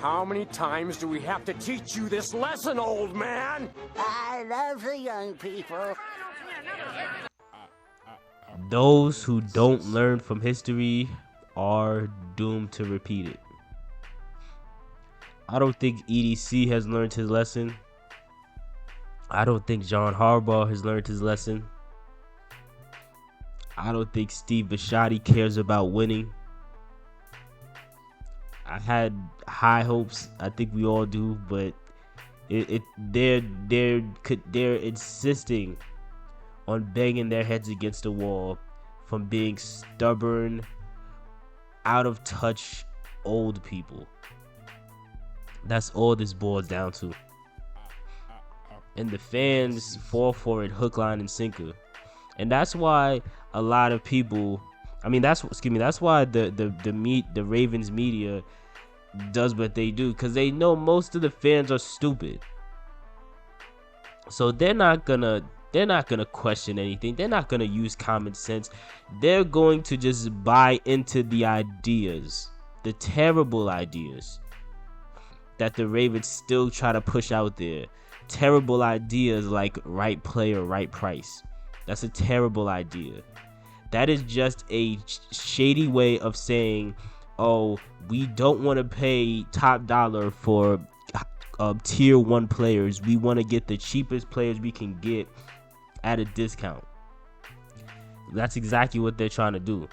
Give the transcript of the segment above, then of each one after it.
How many times do we have to teach you this lesson, old man? I love the young people. Those who don't learn from history are doomed to repeat it. I don't think EDC has learned his lesson. I don't think John Harbaugh has learned his lesson. I don't think Steve Bisciotti cares about winning. I had high hopes. I think we all do, but they're insisting on banging their heads against the wall from being stubborn, out of touch old people. That's all this boils down to. And the fans fall for it hook, line, and sinker. And that's why a lot of people, that's why the Ravens media does what they do, because they know most of the fans are stupid. So they're not gonna question anything. They're not gonna use common sense. They're going to just buy into the ideas, the terrible ideas that the Ravens still try to push out there. Terrible ideas like right player, right price. That's a terrible idea. That is just a shady way of saying, oh, we don't want to pay top dollar for tier 1 players. We want to get the cheapest players we can get at a discount. That's exactly what they're trying to do.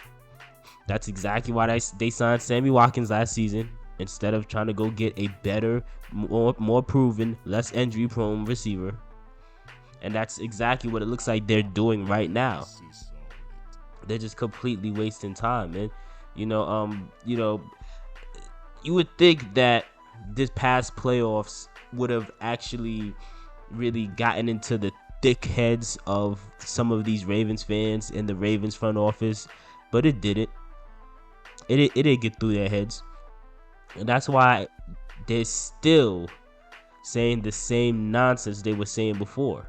That's exactly why they signed Sammy Watkins last season, instead of trying to go get a better, more proven, less injury prone receiver. And that's exactly what it looks like they're doing right now. They're just completely wasting time, man. You would think that this past playoffs would have actually really gotten into the thick heads of some of these Ravens fans and the Ravens front office, but it didn't. It didn't get through their heads. And that's why they're still saying the same nonsense they were saying before.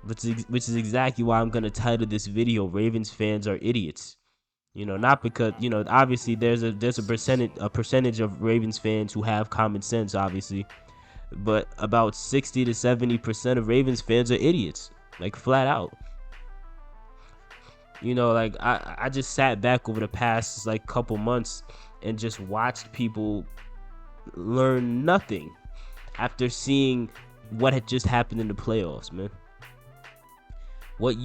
Which is exactly why I'm going to title this video, Ravens fans are idiots. Not because, obviously there's a percentage of Ravens fans who have common sense, obviously. But about 60 to 70% of Ravens fans are idiots. Like, flat out. I just sat back over the past, couple months and just watched people learn nothing after seeing what had just happened in the playoffs, man. What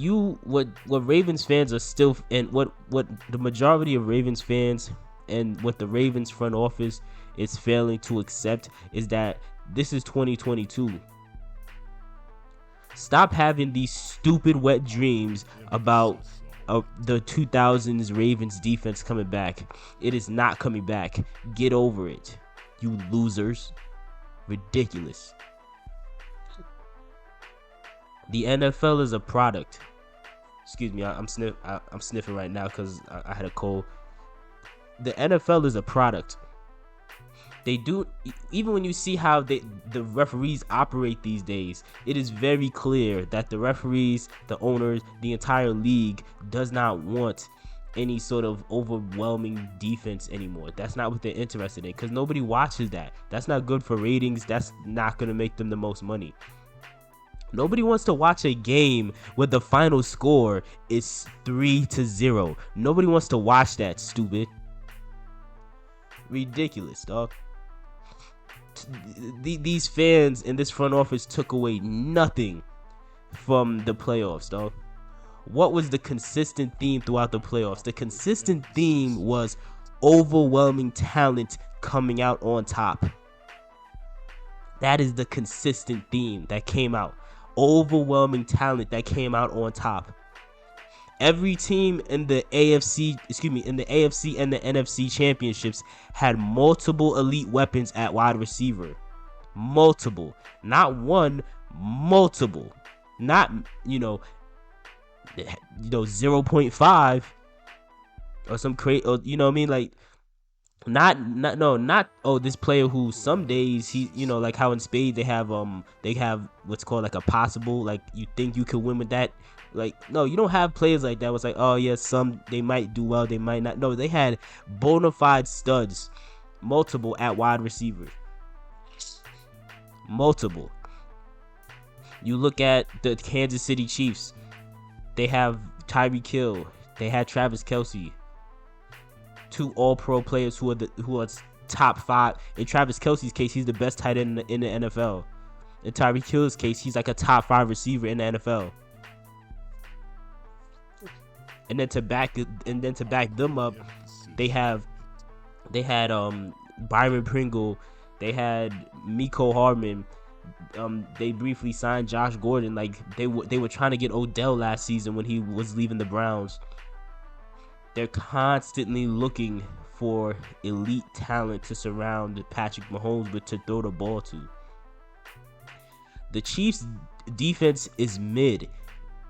Ravens fans are still, and what the majority of Ravens fans and what the Ravens front office is failing to accept is that this is 2022. Stop having these stupid wet dreams about the 2000s Ravens defense coming back. It is not coming back. Get over it, you losers. Ridiculous. The NFL is a product. Excuse me, I'm sniffing right now because I had a cold. The NFL is a product. They do, even when you see how the referees operate these days, it is very clear that the referees, the owners, the entire league does not want any sort of overwhelming defense anymore. That's not what they're interested in, because nobody watches that. That's not good for ratings. That's not going to make them the most money. Nobody wants to watch a game where the final score is 3-0. Nobody wants to watch that, stupid. Ridiculous, dog. These fans in this front office took away nothing from the playoffs, dog. What was the consistent theme throughout the playoffs? The consistent theme was overwhelming talent coming out on top. That is the consistent theme that came out. Overwhelming talent that came out on top. Every team in the AFC and the NFC championships had multiple elite weapons at wide receiver. Multiple. Not one, multiple. Not, 0.5 or some crazy, not this player who some days he, like how in Spades they have what's called like a possible, like you think you could win with that. Like, no, you don't have players like that. It's like, oh yeah, some they might do well, they might not. No, they had bona fide studs multiple at wide receiver. Multiple. You look at the Kansas City Chiefs. They have Tyreek Hill. They had Travis Kelce. 2 All-Pro players who are top 5. In Travis Kelce's case, he's the best tight end in the NFL. In Tyreek Hill's case, he's like a top 5 receiver in the NFL. And then to back them up, they had Byron Pringle, they had Mecole Hardman. They briefly signed Josh Gordon. Like they were trying to get Odell last season when he was leaving the Browns. They're constantly looking for elite talent to surround Patrick Mahomes with to throw the ball to. The Chiefs' defense is mid.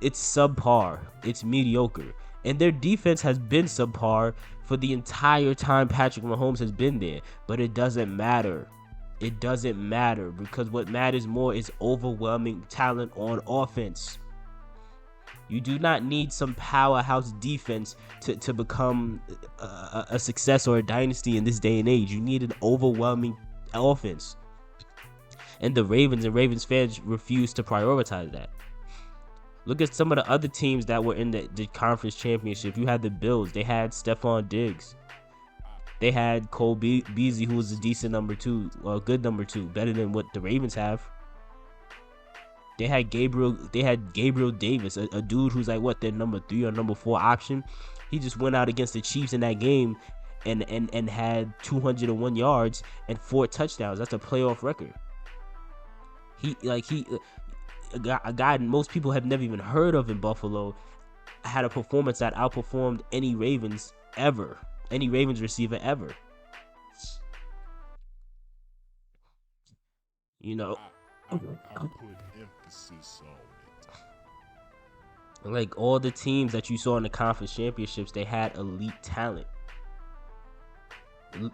It's subpar. It's mediocre. And their defense has been subpar for the entire time Patrick Mahomes has been there. But it doesn't matter. It doesn't matter because what matters more is overwhelming talent on offense. You do not need some powerhouse defense to become a success or a dynasty in this day and age. You need an overwhelming offense. And the Ravens and Ravens fans refuse to prioritize that. Look at some of the other teams that were in the conference championship. You had the Bills. They had Stephon Diggs. They had Cole Beasley, who was a decent number 2, or a good number 2, better than what the Ravens have. They had Gabriel Davis, a dude who's like their number 3 or number 4 option. He just went out against the Chiefs in that game and had 201 yards and 4 touchdowns. That's a playoff record. A guy most people have never even heard of in Buffalo had a performance that outperformed any Ravens receiver ever. You know, I put emphasis on it. Like all the teams that you saw in the conference championships, they had elite talent.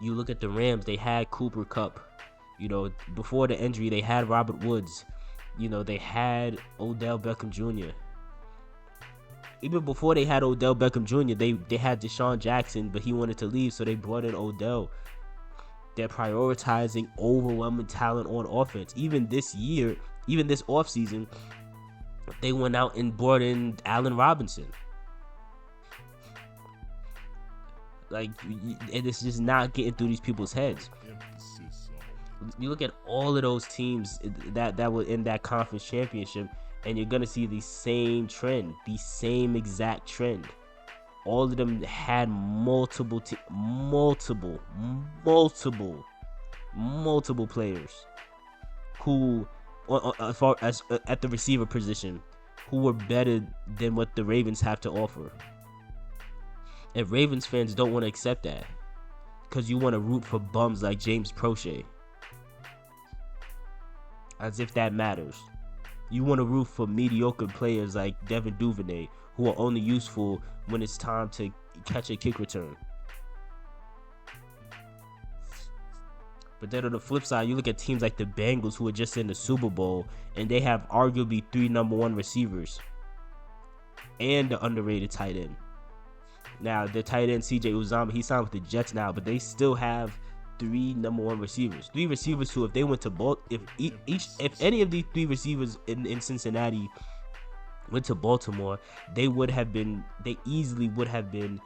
You look at the Rams, they had Cooper Kupp. You know, before the injury, they had Robert Woods. You know, they had Odell Beckham Jr. Even before they had Odell Beckham Jr., they had Deshaun Jackson, but he wanted to leave, so they brought in Odell. They're prioritizing overwhelming talent on offense. Even this year, even this offseason, they went out and brought in Allen Robinson. Like, and it's just not getting through these people's heads. You look at all of those teams that were in that conference championship, and you're gonna see the same trend, the same exact trend. All of them had multiple players who, as far as at the receiver position, who were better than what the Ravens have to offer. And Ravens fans don't want to accept that, because you want to root for bums like James Prochet. As if that matters. You want to root for mediocre players like Devin Duvernay, who are only useful when it's time to catch a kick return. But then on the flip side, you look at teams like the Bengals, who are just in the Super Bowl, and they have arguably 3 number 1 receivers and the underrated tight end. Now, the tight end CJ Uzomah, he signed with the Jets now, but they still have 3 number 1 receivers. 3 receivers who, if they went to if any of these 3 receivers in Cincinnati went to Baltimore, they easily would have been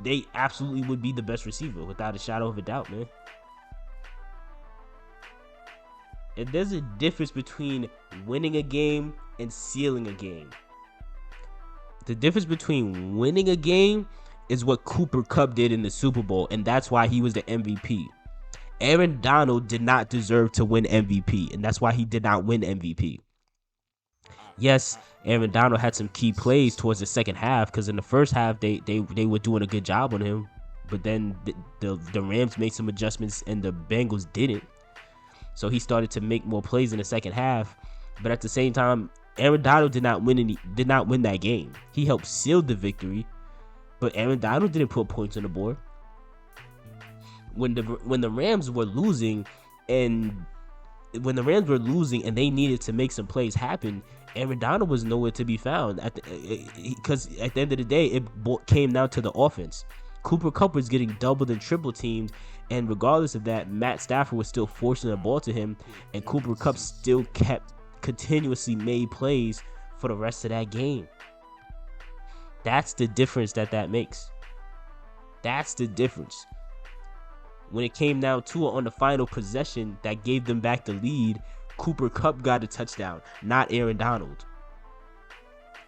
they absolutely would be the best receiver without a shadow of a doubt, man. And there's a difference between winning a game and sealing a game. The difference between winning a game is what Cooper Kupp did in the Super Bowl, and that's why he was the MVP. Aaron Donald did not deserve to win MVP, and that's why he did not win MVP. Yes, Aaron Donald had some key plays towards the second half, because in the first half they were doing a good job on him, but then the Rams made some adjustments and the Bengals didn't. So he started to make more plays in the second half, but at the same time, Aaron Donald did not win that game. He helped seal the victory, but Aaron Donald didn't put points on the board. When the Rams were losing and they needed to make some plays happen, Aaron Donald was nowhere to be found. Because at the end of the day, it came down to the offense. Cooper Kupp was getting doubled and triple teamed, And regardless of that, Matt Stafford was still forcing the ball to him, and Cooper Kupp still continuously made plays for the rest of that game. That's the difference that makes. That's the difference. When it came down to it on the final possession that gave them back the lead, Cooper Kupp got a touchdown, not Aaron Donald.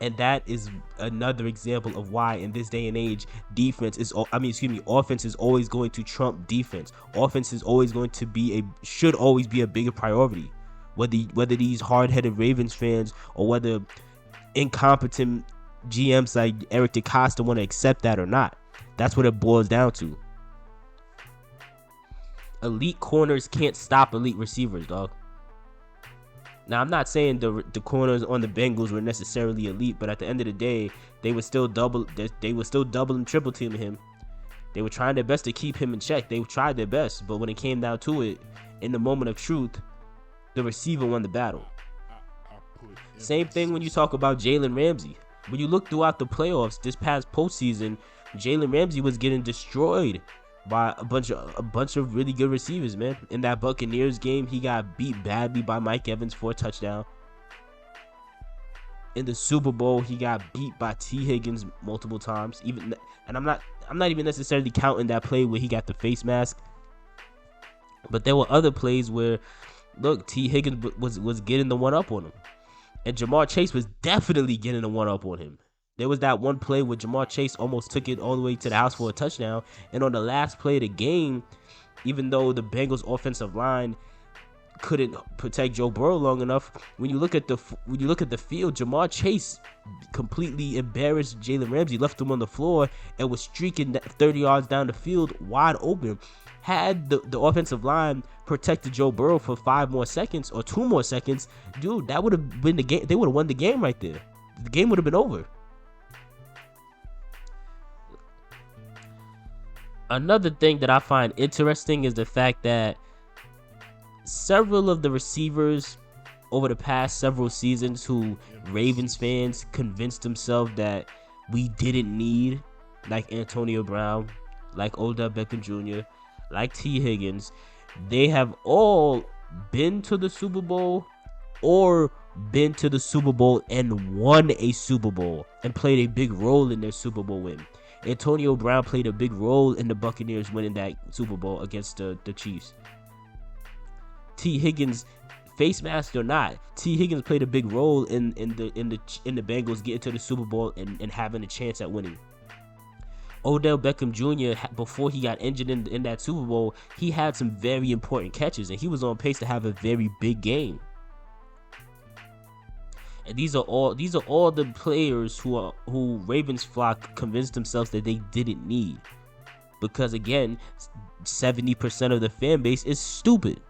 And that is another example of why in this day and age, offense is always going to trump defense. Offense is always going to should always be a bigger priority. Whether these hard-headed Ravens fans or whether incompetent GMs like Eric DeCosta want to accept that or not. That's what it boils down to. Elite corners can't stop elite receivers, dog. Now, I'm not saying the corners on the Bengals were necessarily elite, but at the end of the day, they were still double and triple teaming him. They were trying their best to keep him in check. They tried their best, but when it came down to it, in the moment of truth, the receiver won the battle. Same thing when you talk about Jalen Ramsey. When you look throughout the playoffs this past postseason, Jalen Ramsey was getting destroyed by a bunch of really good receivers, man. In that Buccaneers game, he got beat badly by Mike Evans for a touchdown. In the Super Bowl, he got beat by T. Higgins multiple times. I'm not even necessarily counting that play where he got the face mask. But there were other plays where, look, T. Higgins was getting the one up on him. And Jamar Chase was definitely getting the one up on him. There was that one play where Jamar Chase almost took it all the way to the house for a touchdown. And on the last play of the game, even though the Bengals offensive line couldn't protect Joe Burrow long enough, when you look at the field, Jamar Chase completely embarrassed Jalen Ramsey, left him on the floor, and was streaking 30 yards down the field wide open. Had the offensive line protected Joe Burrow for 5 more seconds or 2 more seconds, dude, that would have been the game. They would have won the game right there. The game would have been over. Another thing that I find interesting is the fact that several of the receivers over the past several seasons who Ravens fans convinced themselves that we didn't need, like Antonio Brown, like Odell Beckham Jr., like T. Higgins, they have all been to the Super Bowl or been to the Super Bowl and won a Super Bowl and played a big role in their Super Bowl win. Antonio Brown played a big role in the Buccaneers winning that Super Bowl against the Chiefs. T. Higgins, face mask or not, T. Higgins played a big role in the Bengals getting to the Super Bowl and having a chance at winning. Odell Beckham Jr., before he got injured in that Super Bowl, he had some very important catches, and he was on pace to have a very big game. And these are all the players who Ravens flock convinced themselves that they didn't need, because again, 70% of the fan base is stupid.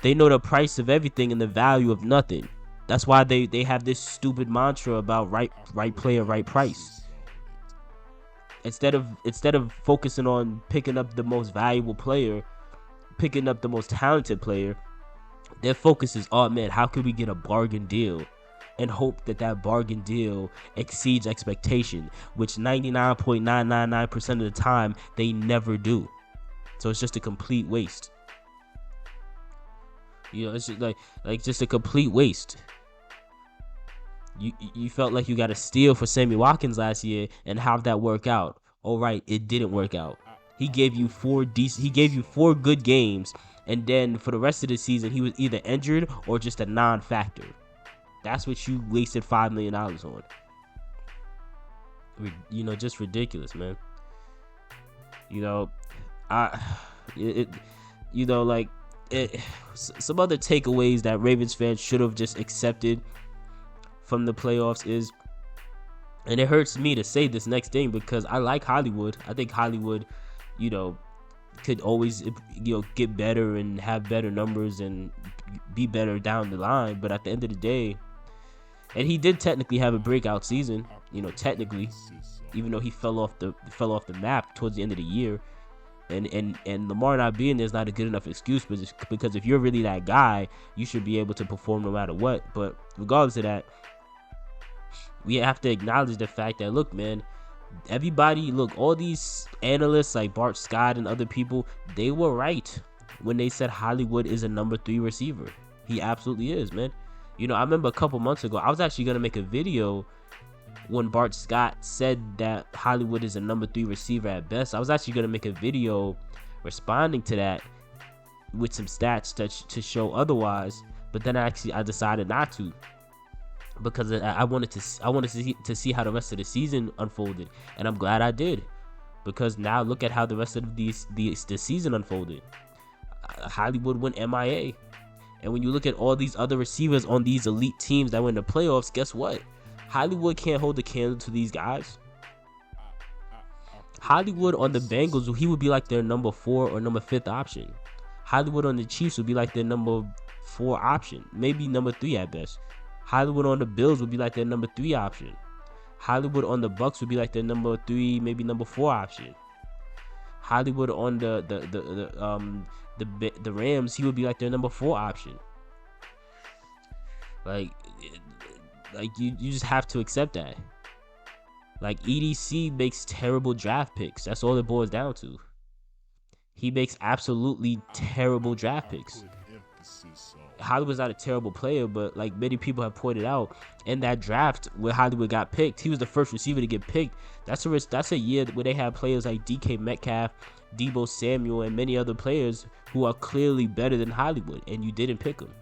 They know the price of everything and the value of nothing. That's why they have this stupid mantra about right player, right price. Instead of focusing on picking up the most valuable player, picking up the most talented player, their focus is, oh man, how can we get a bargain deal, and hope that bargain deal exceeds expectation, which 99.999% of the time they never do. So it's just a complete waste. You know, it's just like just a complete waste. You felt like you got a steal for Sammy Watkins last year, and how'd that work out? All right, it didn't work out. He gave you 4 good games, and then for the rest of the season, he was either injured or just a non-factor. That's what you wasted $5 million on. You know, just ridiculous, man. You know, some other takeaways that Ravens fans should have just accepted from the playoffs is, and it hurts me to say this next thing because I like Hollywood. I think Hollywood, you know, could always, you know, get better and have better numbers and be better down the line. But at the end of the day, and he did technically have a breakout season, you know, technically, even though he fell off the map towards the end of the year. And Lamar not being there is not a good enough excuse, because if you're really that guy, you should be able to perform no matter what. But regardless of that, we have to acknowledge the fact that, look, man, Everybody, look, all these analysts like Bart Scott and other people, they were right when they said Hollywood is a number 3 receiver. He absolutely is, man. I remember a couple months ago, I was actually going to make a video when Bart Scott said that Hollywood is a number 3 receiver at best. I was actually going to make a video responding to that with some stats to show otherwise, but then I decided not to, because I wanted to see how the rest of the season unfolded, and I'm glad I did, because now look at how the rest of the season unfolded. Hollywood went MIA, and when you look at all these other receivers on these elite teams that went in the playoffs, guess what? Hollywood can't hold the candle to these guys. Hollywood on the Bengals, he would be like their number 4 or number 5th option. Hollywood on the Chiefs would be like their number 4 option, maybe number 3 at best. Hollywood on the Bills would be like their number 3 option. Hollywood on the Bucks would be like their number 3, maybe number 4 option. Hollywood on the Rams, he would be like their number 4 option. Like you just have to accept that. Like, EDC makes terrible draft picks. That's all it boils down to. He makes absolutely terrible draft picks. Hollywood's not a terrible player, but like many people have pointed out, in that draft where Hollywood got picked, he was the first receiver to get picked. That's a year where they have players like DK Metcalf, Deebo Samuel, and many other players who are clearly better than Hollywood, and you didn't pick him.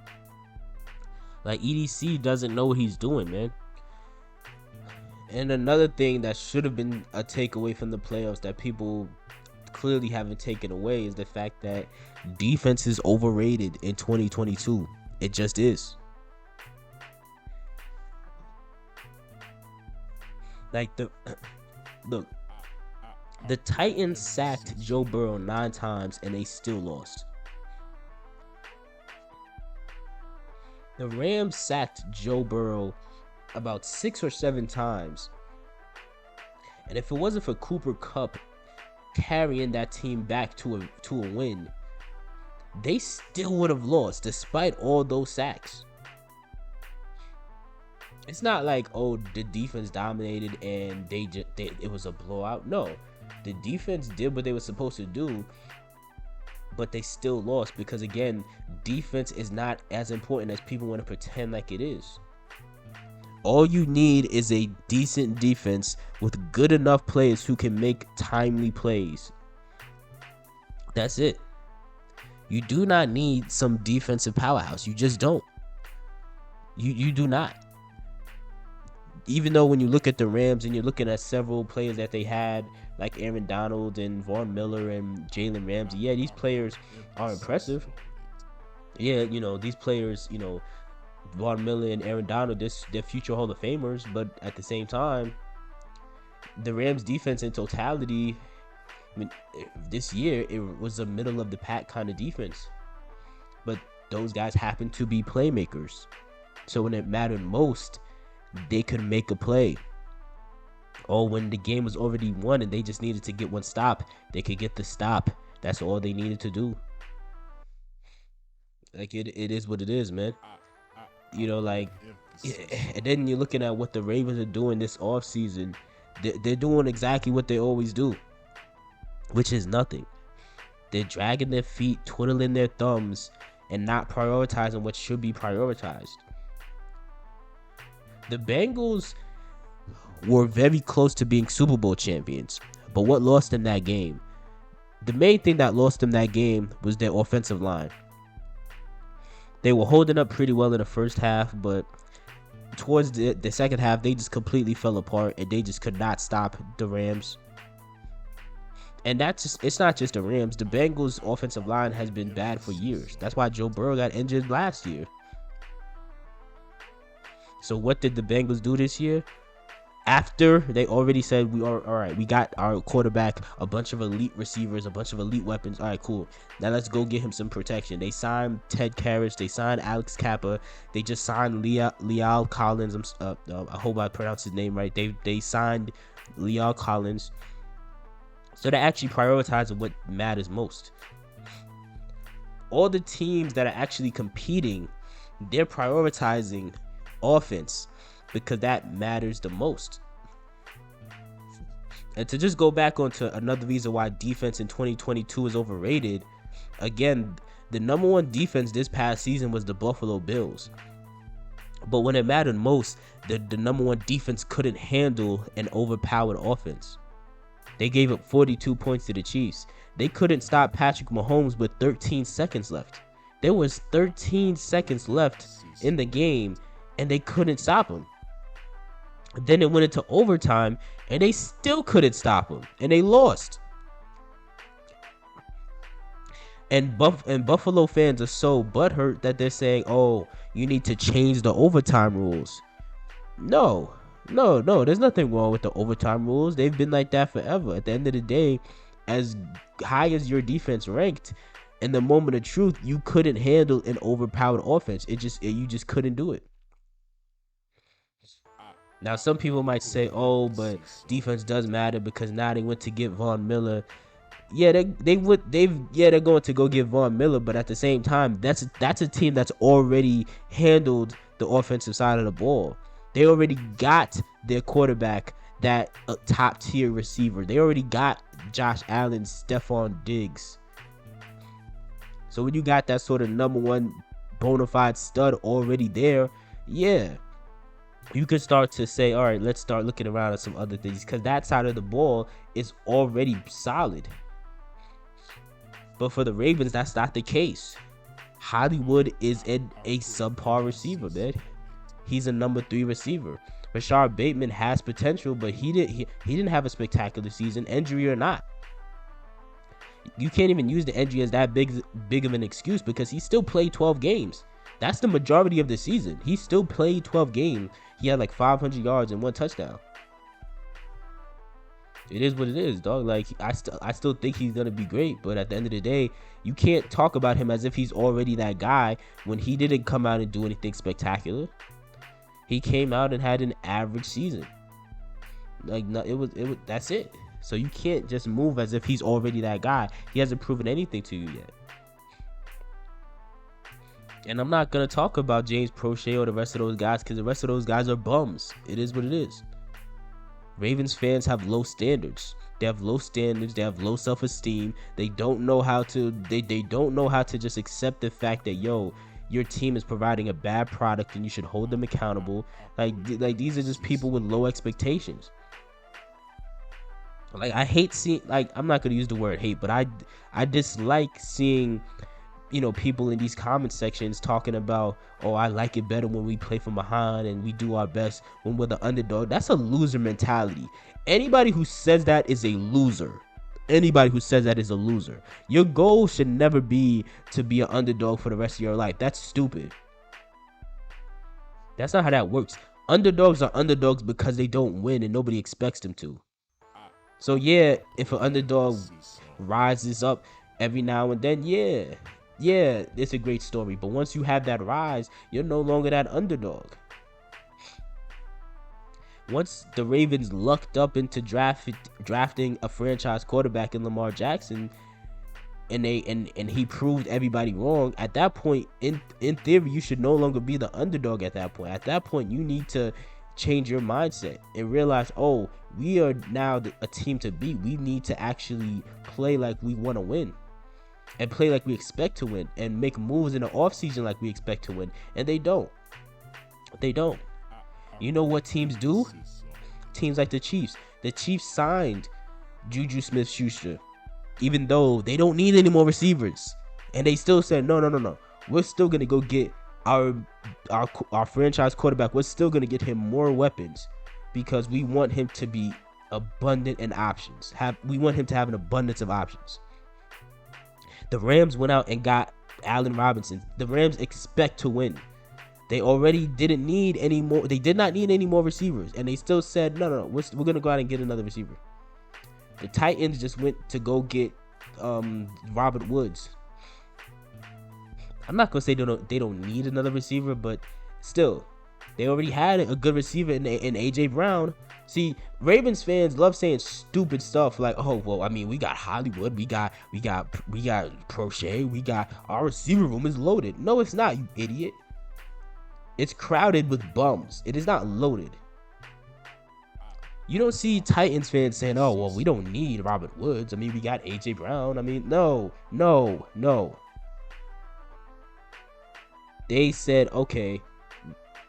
Like, EDC doesn't know what he's doing, man. And another thing that should have been a takeaway from the playoffs that people clearly haven't taken away is the fact that defense is overrated in 2022. It just is. Like, look, the Titans sacked Joe Burrow 9 times and they still lost. The Rams sacked Joe Burrow about 6 or 7 times. And if it wasn't for Cooper Kupp carrying that team back to a win, they still would have lost despite all those sacks. It's not like, oh, the defense dominated and it was a blowout. No, the defense did what they were supposed to do, but they still lost because, again, defense is not as important as people want to pretend like it is. All you need is a decent defense with good enough players who can make timely plays. That's it. You do not need some defensive powerhouse. You just don't. You do not. Even though when you look at the Rams and you're looking at several players that they had, like Aaron Donald and Von Miller and Jalen Ramsey, yeah, these players are impressive. Yeah, these players, Von Miller and Aaron Donald, they're future Hall of Famers, but at the same time, the Rams defense in totality, I mean, this year, it was a middle of the pack kind of defense. But those guys happen to be playmakers. So when it mattered most, they could make a play. Or when the game was already won and they just needed to get one stop, they could get the stop. That's all they needed to do. Like, it is what it is, man. And then you're looking at what the Ravens are doing this offseason. They're doing exactly what they always do, which is nothing. They're dragging their feet, twiddling their thumbs, and not prioritizing what should be prioritized. The Bengals were very close to being Super Bowl champions, but what lost them that game? The main thing that lost them that game was their offensive line. They were holding up pretty well in the first half, but towards the second half, they just completely fell apart, and they just could not stop the Rams. And it's not just the Rams. The Bengals' offensive line has been bad for years. That's why Joe Burrow got injured last year. So what did the Bengals do this year? After they already said, all right, we got our quarterback, a bunch of elite receivers, a bunch of elite weapons. All right, cool. Now let's go get him some protection. They signed Ted Karras. They signed Alex Kappa. They just signed Leal Collins. I hope I pronounced his name right. They signed Leal Collins. So they're actually prioritizing what matters most. All the teams that are actually competing, they're prioritizing offense because that matters the most. And to just go back onto another reason why defense in 2022 is overrated, again, the number one defense this past season was the Buffalo Bills. But when it mattered most, the number one defense couldn't handle an overpowered offense. They gave up 42 points to the Chiefs. They couldn't stop Patrick Mahomes with 13 seconds left. There was 13 seconds left in the game, and they couldn't stop him. Then it went into overtime, and they still couldn't stop him, and they lost. And Buffalo fans are so butthurt that they're saying, "Oh, you need to change the overtime rules." No. There's nothing wrong with the overtime rules. They've been like that forever. At the end of the day, as high as your defense ranked, in the moment of truth, you couldn't handle an overpowered offense. You just couldn't do it. Now, some people might say, "Oh, but defense does matter because now they went to get Von Miller." Yeah, they're going to go get Von Miller, but at the same time, that's a team that's already handled the offensive side of the ball. They already got their quarterback, that top tier receiver. They already got Josh Allen, Stephon Diggs. So when you got that sort of number one bona fide stud already there, yeah, you can start to say, all right, let's start looking around at some other things, because that side of the ball is already solid. But for the Ravens, that's not the case. Hollywood is a subpar receiver, man. He's a number 3 receiver. Rashard Bateman has potential, but he didn't have a spectacular season, injury or not. You can't even use the injury as that big of an excuse, because he still played 12 games. That's the majority of the season. He still played 12 games. He had like 500 yards and 1 touchdown. It is what it is, dog. Like, I still think he's gonna be great, but at the end of the day, you can't talk about him as if he's already that guy when he didn't come out and do anything spectacular. He came out and had an average season. Like, no, it was that's it. So you can't just move as if he's already that guy. He hasn't proven anything to you yet. And I'm not gonna talk about James Prochet or the rest of those guys, because the rest of those guys are bums. It is what it is. Ravens fans have low standards. They have low standards. They have low self-esteem. They don't know how to. They don't know how to just accept the fact that, yo, your team is providing a bad product and you should hold them accountable. Like these are just people with low expectations. Like, I hate seeing, like, I'm not gonna use the word hate, but I dislike seeing, you know, people in these comment sections talking about, "Oh, I like it better when we play from behind and we do our best when we're the underdog." That's a loser mentality. Anybody who says that is a loser. Anybody who says that is a loser. Your goal should never be to be an underdog for the rest of your life. That's stupid. That's not how that works. Underdogs are underdogs because they don't win and nobody expects them to. So yeah, if an underdog rises up every now and then, yeah, it's a great story. But once you have that rise, you're no longer that underdog. Once the Ravens lucked up into drafting a franchise quarterback in Lamar Jackson, and he proved everybody wrong, at that point, in theory, you should no longer be the underdog at that point. At that point, you need to change your mindset and realize, oh, we are now a team to beat. We need to actually play like we want to win. And play like we expect to win, and make moves in the offseason like we expect to win. And they don't. They don't. You know what teams do? Teams like the Chiefs. The Chiefs signed Juju Smith-Schuster, even though they don't need any more receivers. And they still said, no. We're still going to go get our franchise quarterback. We're still going to get him more weapons because we want him to be abundant in options. We want him to have an abundance of options. The Rams went out and got Allen Robinson. The Rams expect to win. They already didn't need any more. They did not need any more receivers, and they still said, no. We're gonna go out and get another receiver. The Titans just went to go get Robert Woods. I'm not gonna say they don't need another receiver, but still, they already had a good receiver in AJ Brown. See, Ravens fans love saying stupid stuff like, "Oh, well, I mean, we got Hollywood, we got Prochet, we got our receiver room is loaded." No, it's not, you idiot. It's crowded with bums. It is not loaded. You don't see Titans fans saying, "Oh, well, we don't need Robert Woods. I mean, we got AJ Brown." I mean, no. They said, okay,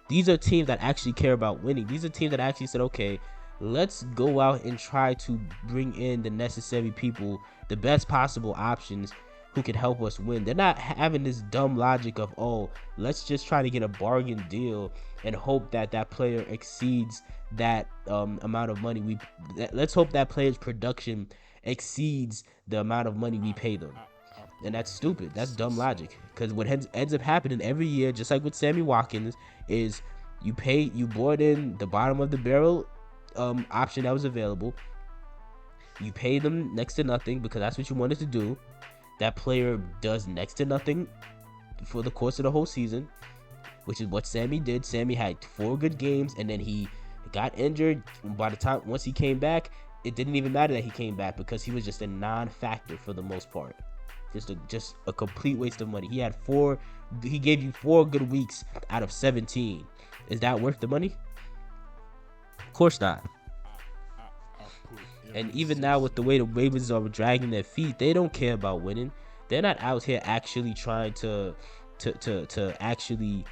these are teams that actually care about winning. These are teams that actually said, okay, let's go out and try to bring in the necessary people, the best possible options who can help us win. They're not having this dumb logic of, oh, let's just try to get a bargain deal and hope that that player exceeds that amount of money let's hope that player's production exceeds the amount of money we pay them. And that's stupid. That's dumb logic. Because what ends up happening every year, just like with Sammy Watkins, is you bought in the bottom of the barrel option that was available. You pay them next to nothing because that's what you wanted to do. That player does next to nothing for the course of the whole season, which is what Sammy did. Sammy had 4 good games, and then he got injured. Once he came back, it didn't even matter that he came back because he was just a non-factor for the most part. Just a complete waste of money. He gave you 4 good weeks out of 17. Is that worth the money? Of course not. And even now, with the way the Ravens are dragging their feet, they don't care about winning. They're not out here actually trying to actually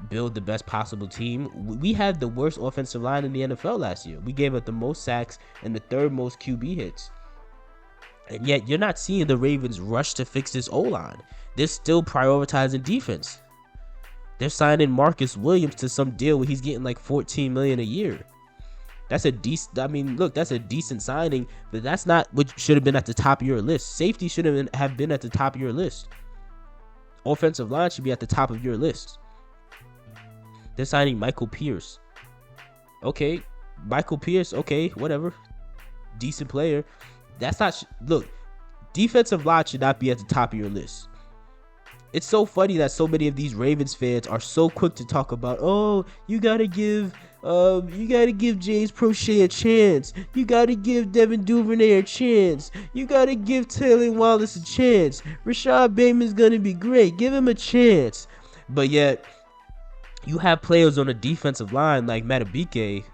build the best possible team. We had the worst offensive line in the NFL last year. We gave up the most sacks and the 3rd most QB hits. And yet you're not seeing the Ravens rush to fix this O-line. They're still prioritizing defense. They're signing Marcus Williams to some deal where he's getting like $14 million a year. That's a decent signing, but that's not what should have been at the top of your list. Safety should have been at the top of your list. Offensive line should be at the top of your list. They're signing Michael Pierce. Okay, Michael Pierce, okay, whatever. Decent player. That's not look, defensive line should not be at the top of your list. It's so funny that so many of these Ravens fans are so quick to talk about, oh, you gotta give James Prochet a chance. You gotta give Devin Duvernay a chance. You gotta give Taylor Wallace a chance. Rashad Bateman's gonna be great. Give him a chance. But yet, you have players on the defensive line like Matabike,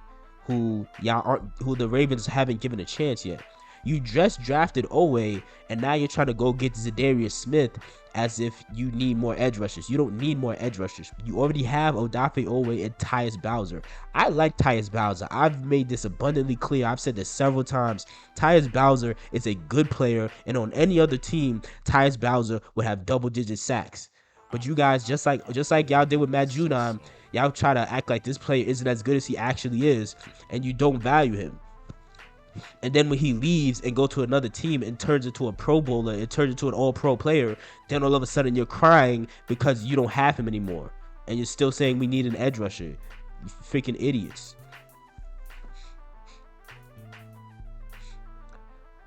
who the Ravens haven't given a chance yet. You just drafted Owe, and now you're trying to go get Zadarius Smith as if you need more edge rushers. You don't need more edge rushers. You already have Odafe Owe and Tyus Bowser. I like Tyus Bowser. I've made this abundantly clear. I've said this several times. Tyus Bowser is a good player, and on any other team, Tyus Bowser would have double-digit sacks. But you guys, just like y'all did with Matt Judon, y'all try to act like this player isn't as good as he actually is, and you don't value him. And then when he leaves and go to another team and turns into a Pro Bowler, it turns into an all-pro player, then all of a sudden you're crying because you don't have him anymore. And you're still saying we need an edge rusher. You freaking idiots.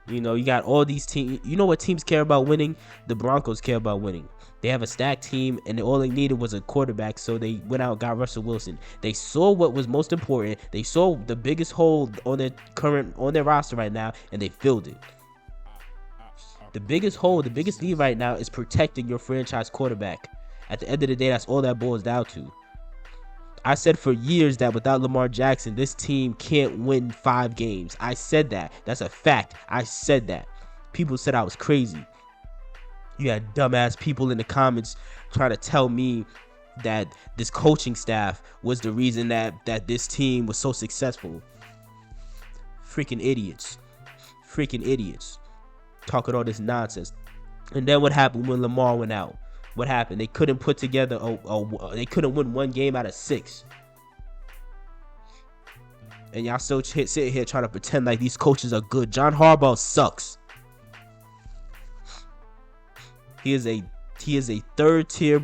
You know, you got all these teams. You know what teams care about winning? The Broncos care about winning. They have a stacked team, and all they needed was a quarterback, so they went out and got Russell Wilson. They saw what was most important. They saw the biggest hole on their roster right now, and they filled it. The biggest hole, the biggest need right now is protecting your franchise quarterback. At the end of the day, that's all that boils down to. I said for years that without Lamar Jackson, this team can't win 5 games. I said that. That's a fact. I said that. People said I was crazy. You had dumbass people in the comments trying to tell me that this coaching staff was the reason that this team was so successful. Freaking idiots. Freaking idiots. Talking all this nonsense. And then what happened when Lamar went out? What happened? They couldn't put together they couldn't win 1 game out of 6. And y'all still sitting here trying to pretend like these coaches are good. John Harbaugh sucks. He is a third tier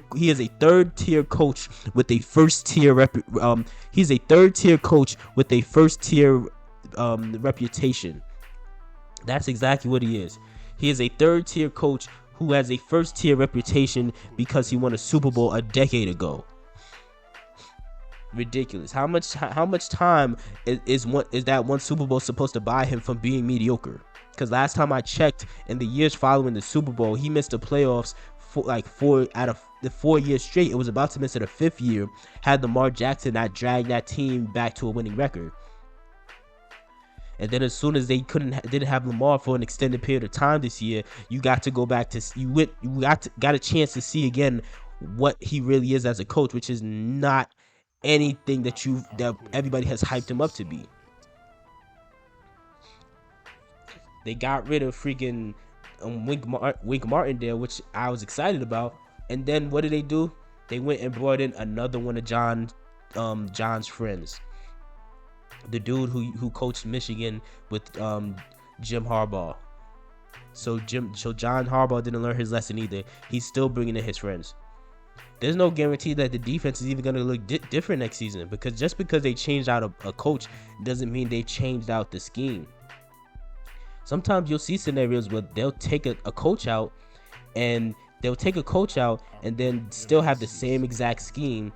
coach with a first tier he's a third tier coach with a first tier reputation. That's exactly what he is. He is a third tier coach who has a first tier reputation because he won a Super Bowl a decade ago. Ridiculous. How much time is that one Super Bowl supposed to buy him from being mediocre? Because last time I checked, in the years following the Super Bowl, he missed the playoffs for like 4 out of the 4 years straight. It was about to miss it a 5th year had Lamar Jackson not dragged that team back to a winning record. And then as soon as they didn't have Lamar for an extended period of time this year, you got to go back to got a chance to see again what he really is as a coach, which is not anything that everybody has hyped him up to be. They got rid of freaking Wink Martindale, which I was excited about. And then what did they do? They went and brought in another one of John's friends, the dude who coached Michigan with Jim Harbaugh. So John Harbaugh didn't learn his lesson either. He's still bringing in his friends. There's no guarantee that the defense is even going to look different next season, because just because they changed out a coach doesn't mean they changed out the scheme. Sometimes you'll see scenarios where they'll take a coach out and then still have the same exact scheme,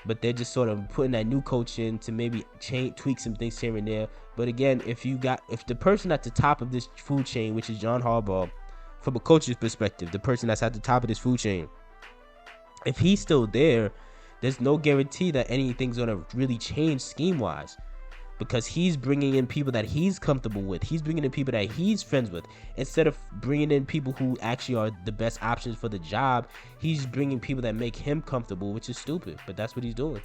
but they're just sort of putting that new coach in to maybe tweak some things here and there. But again, if the person at the top of this food chain, which is John Harbaugh, from a coach's perspective, the person that's at the top of this food chain, if he's still there, there's no guarantee that anything's going to really change scheme-wise, because he's bringing in people that he's comfortable with. He's bringing in people that he's friends with. Instead of bringing in people who actually are the best options for the job, he's bringing people that make him comfortable, which is stupid, but that's what he's doing.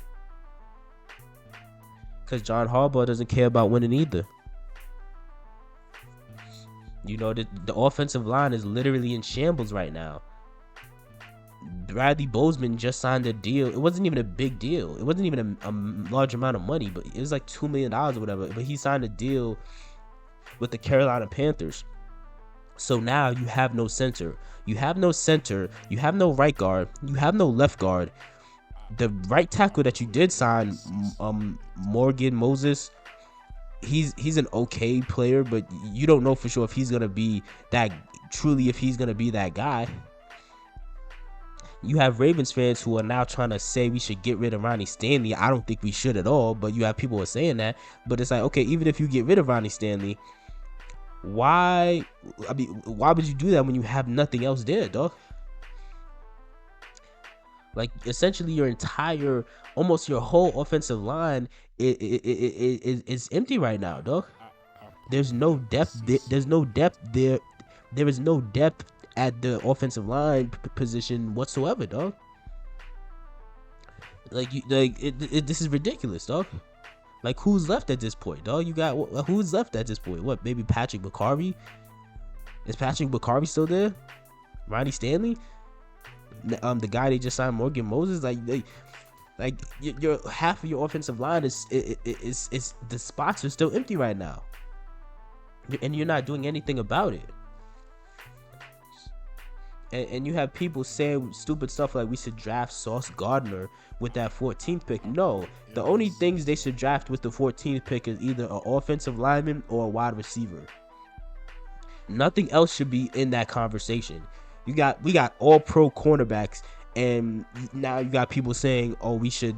Because John Harbaugh doesn't care about winning either. You know, the offensive line is literally in shambles right now. Bradley Bozeman just signed a deal. It wasn't even a big deal. It wasn't even a large amount of money, but it was like $2 million or whatever. But he signed a deal with the Carolina Panthers. So now you have no center. You have no center. You have no right guard. You have no left guard. The right tackle that you did sign, Morgan Moses, he's an okay player, but you don't know for sure if he's gonna be that guy. You have Ravens fans who are now trying to say we should get rid of Ronnie Stanley. I don't think we should at all, but you have people who are saying that. But it's like, okay, even if you get rid of Ronnie Stanley, why would you do that when you have nothing else there, dog? Like, essentially almost your whole offensive line is empty right now, dog. There's no depth. There's no depth there. There is no depth at the offensive line position whatsoever, dog. This is ridiculous, dog. Like, who's left at this point, dog? Who's left at this point? What, maybe Patrick McCarvey? Is Patrick McCarvey still there? Ronnie Stanley? The guy they just signed, Morgan Moses? Your half of your offensive line is the spots are still empty right now, and you're not doing anything about it. And you have people saying stupid stuff like we should draft Sauce Gardner with that 14th pick. No, the only things they should draft with the 14th pick is either an offensive lineman or a wide receiver. Nothing else should be in that conversation. We got all pro cornerbacks, and now you got people saying, oh, we should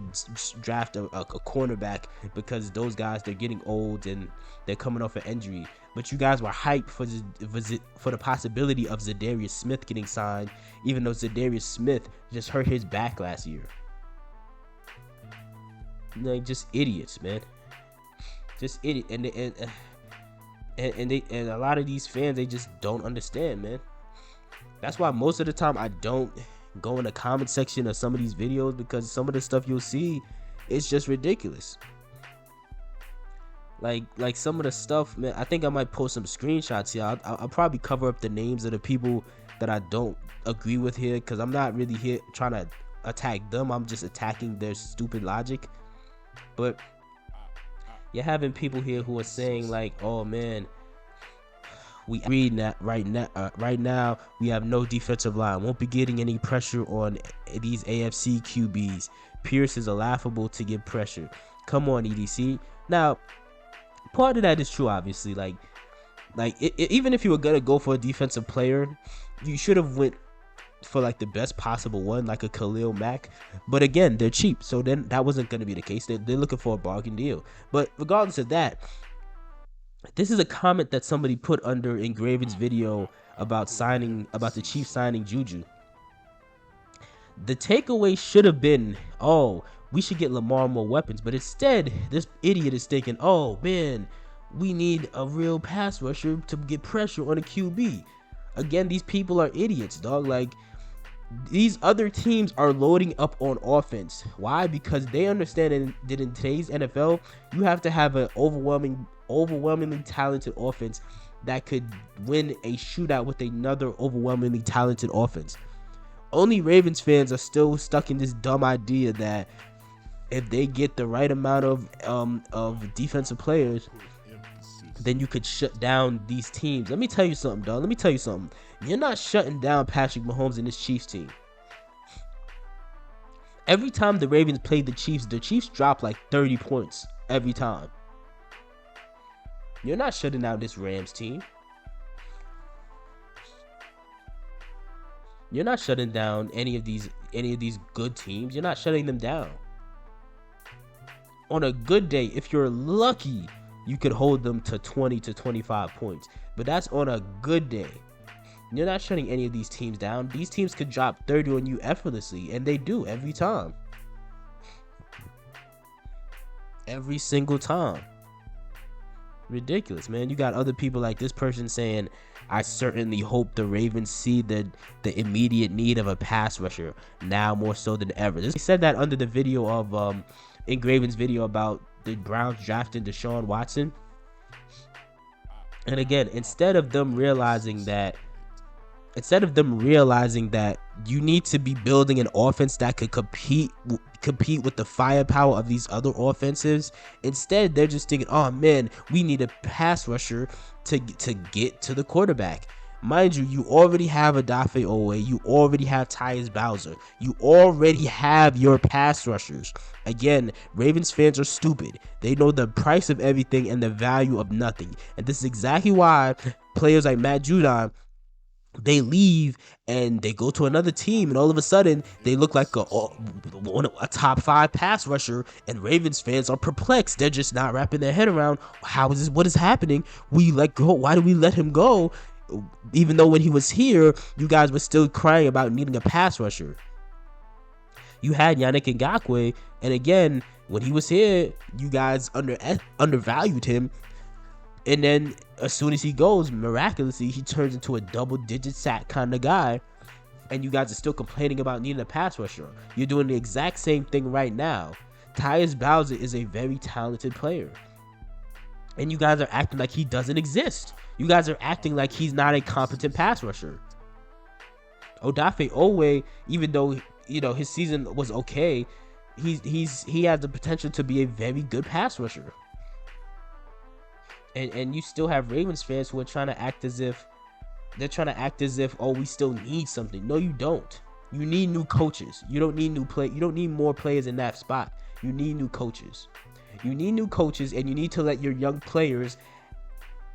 draft a cornerback because those guys, they're getting old and they're coming off an injury. But you guys were hyped for the possibility of Zadarius Smith getting signed, even though Zadarius Smith just hurt his back last year. Like, just idiots, man. Just idiot. And a lot of these fans, they just don't understand, man. That's why most of the time I don't go in the comment section of some of these videos, because some of the stuff you'll see, it's just ridiculous. Like some of the stuff, man. I think I might post some screenshots here. I'll probably cover up the names of the people that I don't agree with here, because I'm not really here trying to attack them. I'm just attacking their stupid logic. But you're having people here who are saying like, oh man, we read that right now we have no defensive line, won't be getting any pressure on these AFC QBs. Pierce is laughable to get pressure. Come on, EDC. Now, part of that is true, obviously. Like even if you were gonna go for a defensive player, you should have went for like the best possible one, like a Khalil Mack. But again, they're cheap, so then that wasn't gonna be the case. They're looking for a bargain deal. But regardless of that, this is a comment that somebody put under Engraven's video about the Chiefs signing Juju. The takeaway should have been, oh, we should get Lamar more weapons. But instead, this idiot is thinking, oh man, We need a real pass rusher to get pressure on a QB. Again, these people are idiots, dog. Like, these other teams are loading up on offense. Why? Because they understand that in today's NFL, you have to have an overwhelmingly talented offense that could win a shootout with another overwhelmingly talented offense. Only Ravens fans are still stuck in this dumb idea that if they get the right amount of defensive players, then you could shut down these teams. Let me tell you something, dog. Let me tell you something. You're not shutting down Patrick Mahomes and this Chiefs team. Every time the Ravens played the Chiefs dropped like 30 points every time. You're not shutting down this Rams team. You're not shutting down any of these good teams. You're not shutting them down. On a good day, if you're lucky, you could hold them to 20 to 25 points. But that's on a good day. You're not shutting any of these teams down. These teams could drop 30 on you effortlessly, and they do every time. Every single time. Ridiculous, man. You got other people like this person saying, I certainly hope the Ravens see the immediate need of a pass rusher now more so than ever. They said that under the video of in Graven's video about the Browns drafting Deshaun Watson. And again, instead of them realizing that you need to be building an offense that could compete with the firepower of these other offenses, instead they're just thinking, oh man, we need a pass rusher to get to the quarterback. Mind you already have a Dafe Owe, you already have Tyus Bowser, you already have your pass rushers. Again, Ravens fans are stupid. They know the price of everything and the value of nothing. And this is exactly why players like Matt Judon, they leave and they go to another team, and all of a sudden they look like a top 5 pass rusher, and Ravens fans are perplexed. They're just not wrapping their head around what is happening. We let go. Why do we let him go? Even though when he was here, you guys were still crying about needing a pass rusher. You had Yannick Ngakoue, and again, when he was here, you guys undervalued him. And then as soon as he goes, miraculously, he turns into a double-digit sack kind of guy. And you guys are still complaining about needing a pass rusher. You're doing the exact same thing right now. Tyus Bowser is a very talented player. And you guys are acting like he doesn't exist. You guys are acting like he's not a competent pass rusher. Odafe Owe, even though his season was okay, he has the potential to be a very good pass rusher. And you still have Ravens fans who are trying to act as if oh, we still need something. No, you don't. You need new coaches. You don't need you don't need more players in that spot. You need new coaches. You need new coaches, and you need to let your young players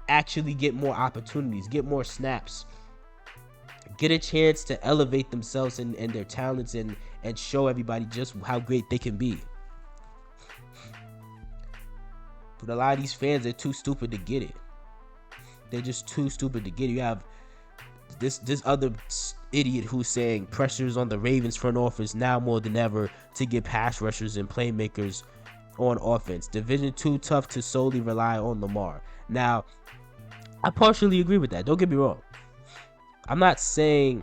actually get more opportunities, get more snaps, get a chance to elevate themselves and their talents and show everybody just how great they can be. But a lot of these fans are too stupid to get it. They're just too stupid to get it. You have this other idiot who's saying pressures on the Ravens front office now more than ever to get pass rushers and playmakers on offense. Division 2 tough to solely rely on Lamar. Now, I partially agree with that. Don't get me wrong. I'm not saying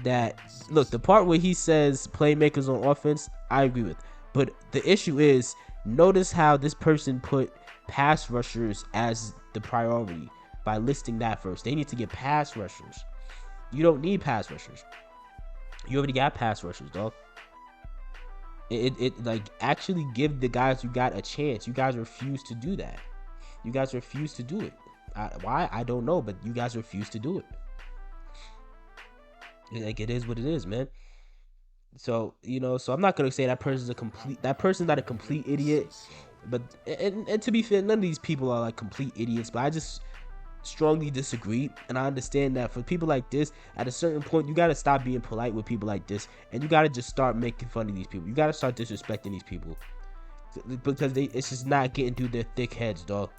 that. Look, the part where he says playmakers on offense, I agree with. But the issue is, notice how this person put pass rushers as the priority by listing that first. They need to get pass rushers. You don't need pass rushers. You already got pass rushers, dog. It like, actually give the guys you got a chance. You guys refuse to do that. You guys refuse to do it. Why? I don't know, but you guys refuse to do it. Like, it is what it is, man. So, so I'm not gonna say that person's not a complete idiot, but and to be fair, none of these people are like complete idiots, but I just strongly disagree. And I understand that for people like this, at a certain point, you gotta stop being polite with people like this, and you gotta just start making fun of these people. You gotta start disrespecting these people, because it's just not getting through their thick heads, dog.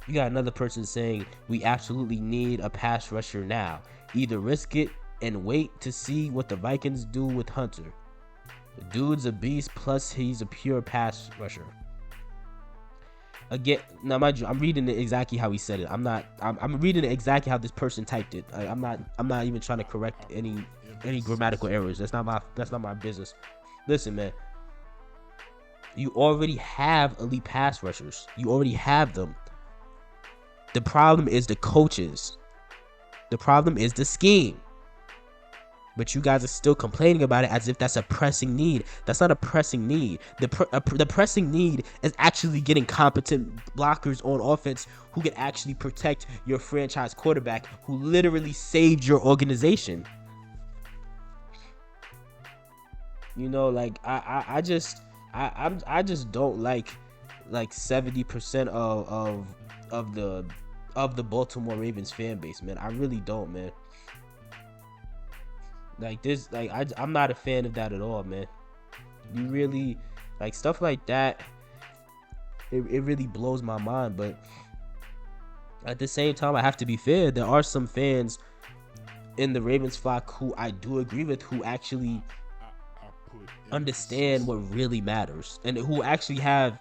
You got another person saying we absolutely need a pass rusher now. Either risk it and wait to see what the Vikings do with Hunter. The dude's a beast, plus he's a pure pass rusher. Again, now mind you, I'm reading it exactly how he said it. I'm reading it exactly how this person typed it. I'm not even trying to correct any grammatical errors. That's not my business. Listen, man. You already have elite pass rushers. You already have them. The problem is the coaches. The problem is the scheme. But you guys are still complaining about it as if that's a pressing need. That's not a pressing need. The pressing need is actually getting competent blockers on offense who can actually protect your franchise quarterback who literally saved your organization. You know, like I just don't like 70% of the Baltimore Ravens fan base, man. I really don't, man. Like this, like I'm not a fan of that at all, man. You really like stuff like that. It really blows my mind, but at the same time, I have to be fair. There are some fans in the Ravens flock who I do agree with, who actually understand what really matters and who actually have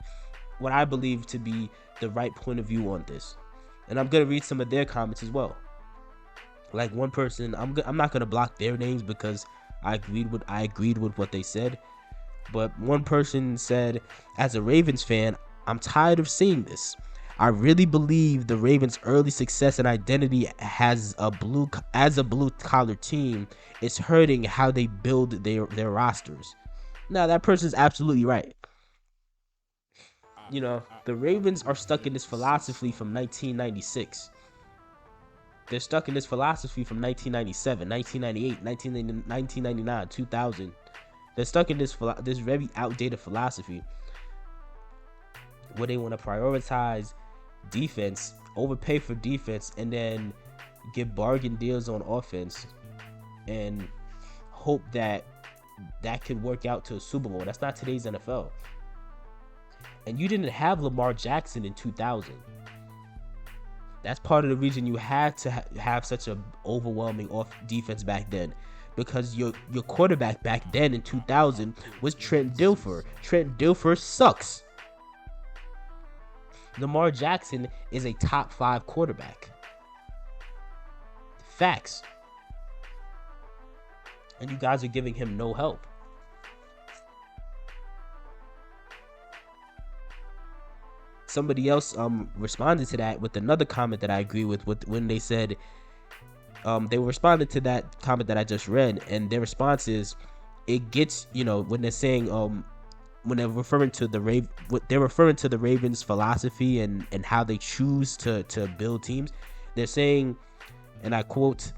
what I believe to be the right point of view on this. And I'm gonna read some of their comments as well. Like one person, I'm not gonna block their names because I agreed with what they said. But one person said, as a Ravens fan, I'm tired of seeing this. I really believe the Ravens' early success and identity as a blue collar team is hurting how they build their rosters. Now that person's absolutely right. You know, the Ravens are stuck in this philosophy from 1996. They're stuck in this philosophy from 1997, 1998, 1999, 2000. They're stuck in this very outdated philosophy where they want to prioritize defense, overpay for defense, and then get bargain deals on offense and hope that could work out to a Super Bowl. That's not today's NFL. And you didn't have Lamar Jackson in 2000. That's part of the reason you had to have such an overwhelming off defense back then, because your quarterback back then in 2000 was Trent Dilfer. Trent Dilfer sucks. Lamar Jackson is a top 5 quarterback. Facts. And you guys are giving him no help. Somebody else responded to that with another comment that I agree with when they said they were responding to that comment that I just read, and their response is, it gets, you know, when they're saying when they're referring to the Ravens philosophy and how they choose to build teams, they're saying, and I quote,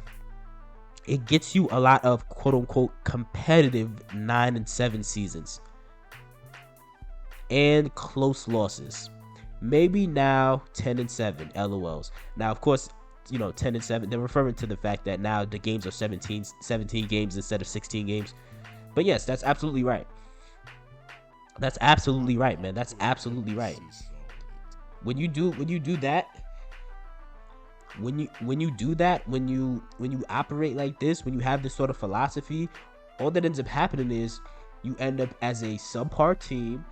it gets you a lot of quote unquote competitive 9-7 seasons and close losses. Maybe now 10-7, LOLs. Now, of course, you know, 10-7, they're referring to the fact that now the games are 17 games instead of 16 games. But yes, that's absolutely right. That's absolutely right, man. That's absolutely right. When you do that, when you operate like this, when you have this sort of philosophy, all that ends up happening is you end up as a subpar team,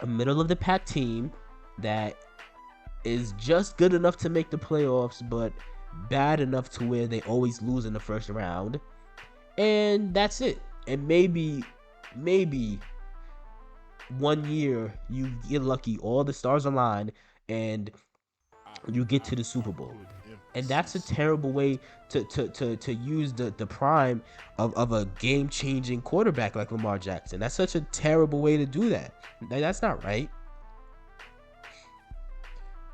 a middle of the pack team that is just good enough to make the playoffs, but bad enough to where they always lose in the first round. And that's it. And maybe 1 year you get lucky, all the stars align, and you get to the Super Bowl. And that's a terrible way to use the prime of a game-changing quarterback like Lamar Jackson. That's such a terrible way to do that. That's not right.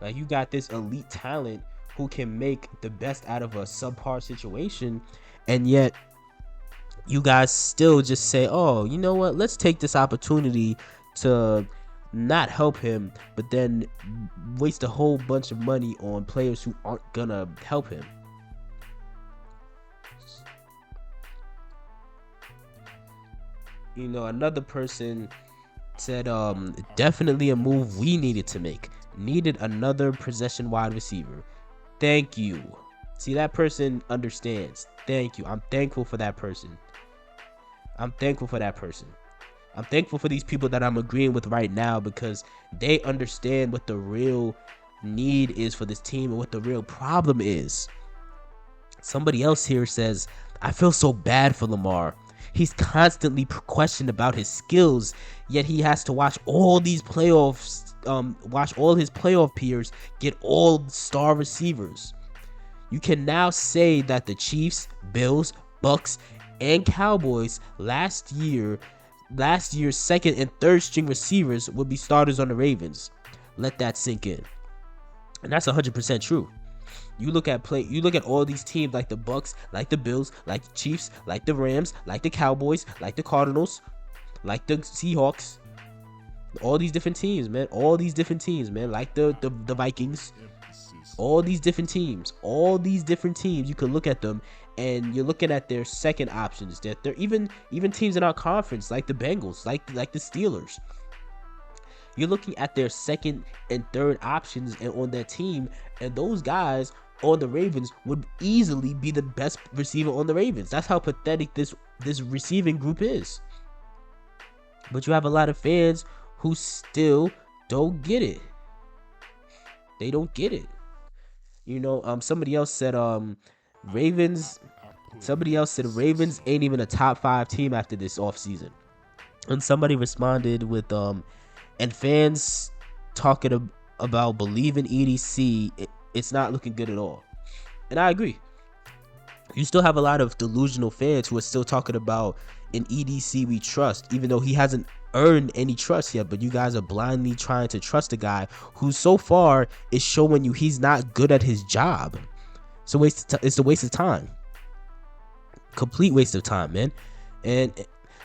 Like, you got this elite talent who can make the best out of a subpar situation, and yet you guys still just say, oh, you know what, let's take this opportunity to not help him, but then waste a whole bunch of money on players who aren't gonna help him. You know, another person said, definitely a move we needed to make. Needed another possession wide receiver. Thank you. See, that person understands. Thank you. I'm thankful for that person. I'm thankful for these people that I'm agreeing with right now because they understand what the real need is for this team and what the real problem is. Somebody else here says, I feel so bad for Lamar. He's constantly questioned about his skills, yet he has to watch all these playoffs, watch all his playoff peers get all star receivers. You can now say that the Chiefs, Bills, Bucks, and Cowboys last year's second and third string receivers would be starters on the Ravens. Let that sink in. And that's 100% true. You look at all these teams like the Bucks, like the Bills, like the Chiefs, like the Rams, like the Cowboys, like the Cardinals, like the Seahawks. All these different teams, man. Like the Vikings. All these different teams. You can look at them and you're looking at their second options. That they're even teams in our conference like the Bengals, like the Steelers. You're looking at their second and third options and on their team, and those guys on the Ravens would easily be the best receiver on the Ravens. That's how pathetic this receiving group is. But you have a lot of fans who still don't get it. They don't get it. You know, somebody else said Ravens ain't even a top 5 team after this offseason. And somebody responded with and fans talking about believing EDC, it's not looking good at all. And I agree. You still have a lot of delusional fans who are still talking about an EDC we trust, even though he hasn't earned any trust yet. But you guys are blindly trying to trust a guy who so far is showing you he's not good at his job. So it's a waste of time. Complete waste of time, man.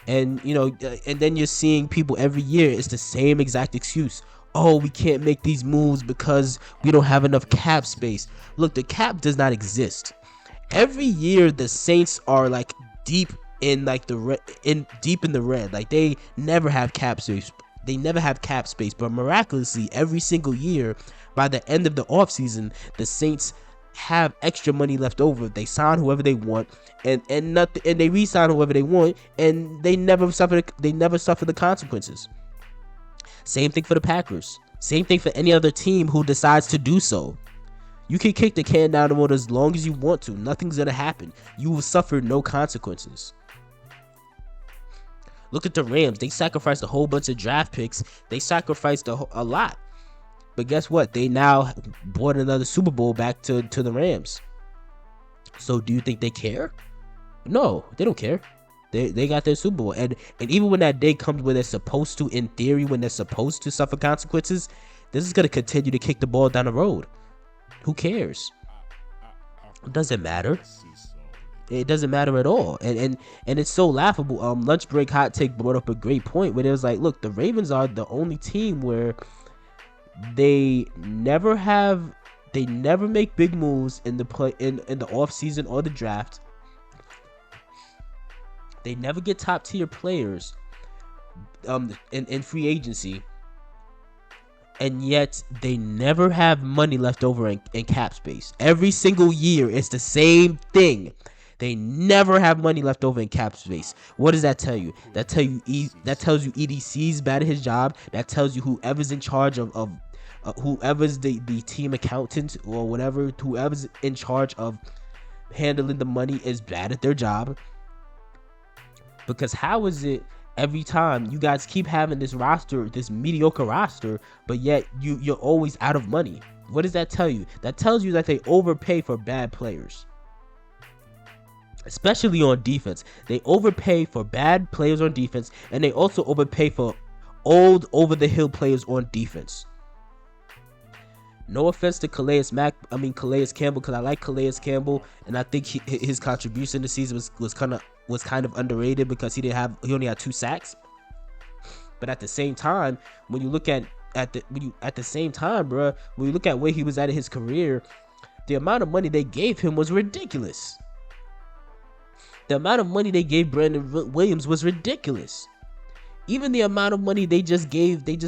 And you know, and then you're seeing people every year, it's the same exact excuse. Oh, we can't make these moves because we don't have enough cap space. Look, the cap does not exist. Every year the Saints are like deep in like deep in the red. Like they never have cap space. But miraculously every single year by the end of the offseason, the Saints have extra money left over. They sign whoever they want and they re-sign whoever they want, and they never suffer the consequences. Same thing for the Packers. Same thing for any other team who decides to do so. You can kick the can down the road as long as you want to. Nothing's gonna happen. You will suffer no consequences. Look at the Rams. They sacrificed a whole bunch of draft picks. They sacrificed a lot. But guess what? They now brought another Super Bowl back to the Rams. So do you think they care? No, they don't care. They got their Super Bowl. And even when that day comes where they're supposed to, in theory, when they're supposed to suffer consequences, this is going to continue to kick the ball down the road. Who cares? It doesn't matter. It doesn't matter at all. And it's so laughable. Lunch Break Hot Take brought up a great point where it was like, look, the Ravens are the only team where they never make big moves in the offseason or the draft. They never get top tier players in free agency, and yet they never have money left over in cap space. Every single year it's the same thing. They never have money left over in cap space. What does that tell you? That tells you EDC's bad at his job. That tells you whoever's in charge of whoever's the team accountant or whatever, whoever's in charge of handling the money is bad at their job. Because how is it every time you guys keep having this roster, this mediocre roster, but yet you're always out of money? What does that tell you? That tells you that they overpay for bad players. Especially on defense. They overpay for bad players on defense, and they also overpay for old over-the-hill players on defense. No offense to Calais Campbell, because I like Calais Campbell, and I think his contribution this season was kind of underrated because he only had 2 sacks. But at the same time, when you look at the same time, bro, when you look at where he was at in his career, the amount of money they gave him was ridiculous. The amount of money they gave Brandon Williams was ridiculous. Even the amount of money they just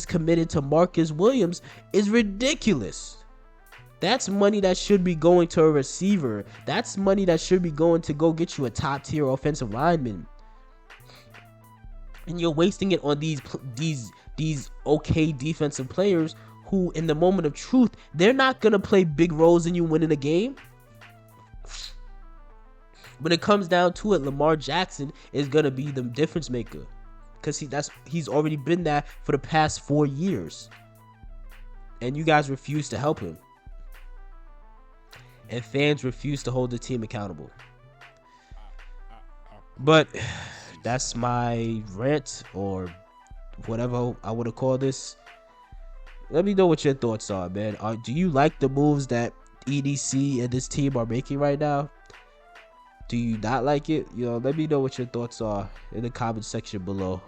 committed to Marcus Williams is ridiculous. That's money that should be going to a receiver. That's money that should be going to go get you a top tier offensive lineman. and you're wasting it on these okay defensive players who, in the moment of truth, they're not gonna play big roles in you winning a game. When it comes down to it, Lamar Jackson is gonna be the difference maker, because he's already been that for the past 4 years, and you guys refuse to help him, and fans refuse to hold the team accountable. But that's my rant, or whatever I would have called this. Let me know what your thoughts are, man. Do you like the moves that EDC and this team are making right now? Do you not like it? Let me know what your thoughts are in the comment section below.